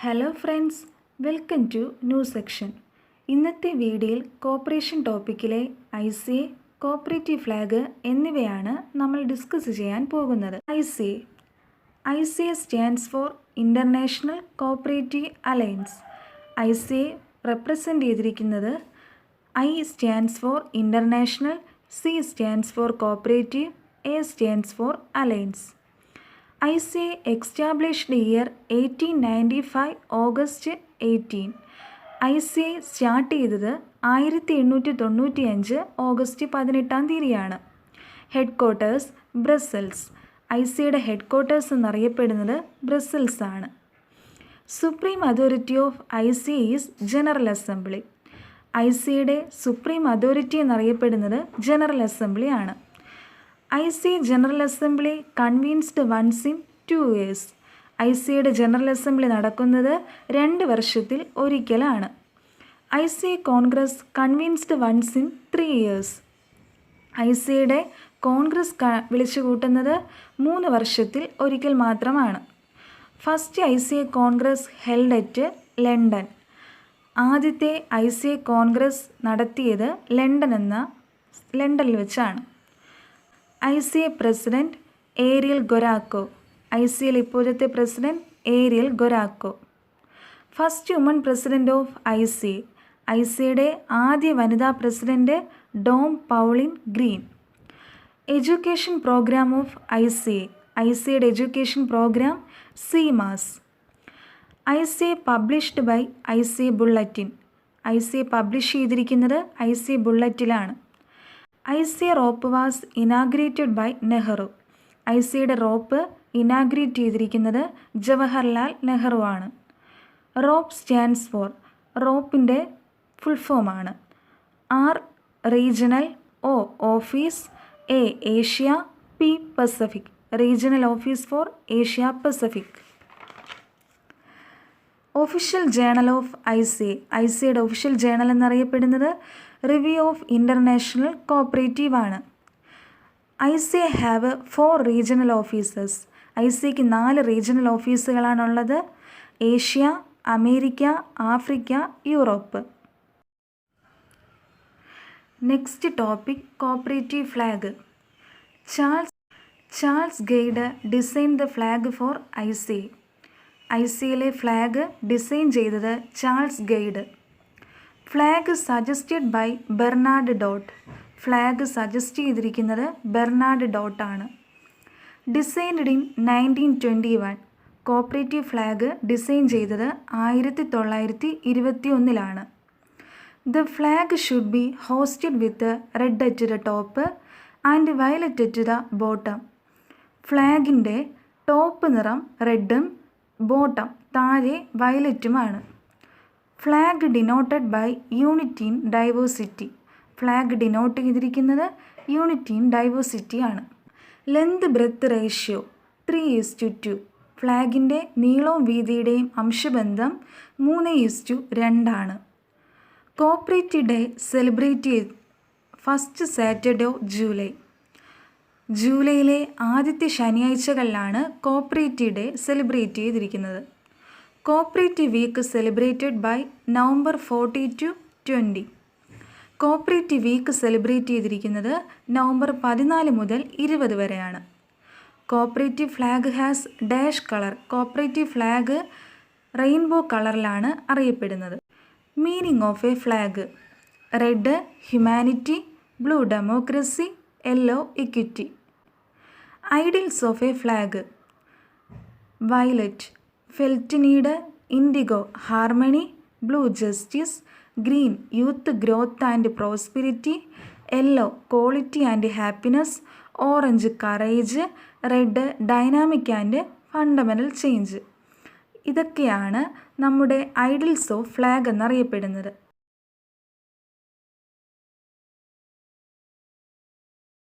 Hello friends, welcome to new section. ഇന്നത്തെ വീഡിയോയിൽ cooperation ടോപ്പിക്കിലെ ICA, കോപ്പറേറ്റീവ് ഫ്ലാഗ് എന്നിവയാണ് നമ്മൾ ഡിസ്കസ് ചെയ്യാൻ പോകുന്നത്. ICA stands for international cooperative alliance. ICA represent ചെയ്തിരിക്കുന്നത് I stands for international, C stands for cooperative, A stands for alliance. ICA established year 1895 August 18. ICA start ചെയ്തത് 1895 August 18 headquarters Brussels. ICAയുടെ headquarters എന്നറിയപ്പെടുന്നത് Brussels ആണ്. Supreme authority of ICA is general assembly. ICAയുടെ supreme authority എന്നറിയപ്പെടുന്നത് general assembly ആണ്. ICA general assembly convened once in 2 years. ICAയുടെ general assembly നടക്കുന്നത് 2 വർഷത്തിൽ ഒരിക്കലാണ്. ICA congress convened once in 3 years. ICAയുടെ കോൺഗ്രസ് വിളിച്ചു കൂട്ടുന്നത് 3 വർഷത്തിൽ ഒരിക്കൽ മാത്രമാണ്. First ICA congress held at London. ആദ്യത്തെ ICA കോൺഗ്രസ് നടത്തിയത് ലണ്ടനിൽ വെച്ചാണ്. ICA president Ariel Guarco. ICAയിൽ ഇപ്പോഴത്തെ president Ariel Guarco. First woman president of ICA. ICAയുടെ ആദ്യ വനിതാ president Dame Pauline Green. Education programme of ICA. ICAയുടെ എഡ്യൂക്കേഷൻ പ്രോഗ്രാം സീമാസ്. ICA published by ICA bulletin. ICA പബ്ലിഷ് ചെയ്തിരിക്കുന്നത് ICA ബുള്ളറ്റിലാണ്. ICA ROAP was inaugurated by Nehru. ICAയുടെ റോപ്പ് ഇനാഗ്രേറ്റ് ചെയ്തിരിക്കുന്നത് ജവഹർലാൽ നെഹ്റു ആണ്. റോപ്പ് സ്റ്റാൻഡ്സ് ഫോർ, റോപ്പിൻ്റെ ഫുൾ ഫോമാണ് R regional, O office, A Asia, P Pacific. Regional office for Asia Pacific. Official journal of ICA. ICAയുടെ official journal എന്നറിയപ്പെടുന്നത് review of international cooperative ആണ്. ICA have 4 regional officers. ICAക്ക് 4 റീജിയണൽ ഓഫീസുകളാണുള്ളത്. Asia, America, Africa, Europe. Next topic cooperative flag. Charles Gide design the flag for ICA. ICAയിലെ flag design ചെയ്തത് Charles Gide. Flag suggested by Bernard Dot. Flag suggest ചെയ്തിരിക്കുന്നത് Bernard ഡോട്ടാണ്. Designed in 1921. Cooperative flag design ചെയ്തത് 1921. The flag should be hosted with red at the top and violet at the bottom. ഫ്ലാഗിൻ്റെ top നിറം റെഡും bottom താഴെ വയലറ്റുമാണ്. Flag denoted by unity in diversity. Flag denote ചെയ്തിരിക്കുന്നത് unity in diversity ആണ്. Length breadth ratio 3:2. ഫ്ലാഗിൻ്റെ നീളവും വീതിയുടെയും അംശബന്ധം 3:2 ആണ്. Cooperative day celebrate first Saturday of July. ജൂലൈയിലെ ആദ്യത്തെ ശനിയാഴ്ചകളിലാണ് കോപ്പറേറ്റീവ് ഡേ സെലിബ്രേറ്റ് ചെയ്തിരിക്കുന്നത്. Cooperative week celebrated by November 14 to 20. Cooperative week celebrate ചെയ്തിരിക്കുന്നത് November 14 മുതൽ 20 വരെയാണ്. Cooperative flag has dash colour. Cooperative flag rainbow കളറിലാണ് അറിയപ്പെടുന്നത്. Meaning of a flag: red humanity, blue democracy, yellow equity. Ideals of a flag: violet felt need, IndiGo harmony, blue justice, green youth growth and prosperity, yellow quality and happiness, orange courage, red dynamic and fundamental change. ഇതൊക്കെയാണ് നമ്മുടെ ideals of flag എന്നറിയപ്പെടുന്നത്.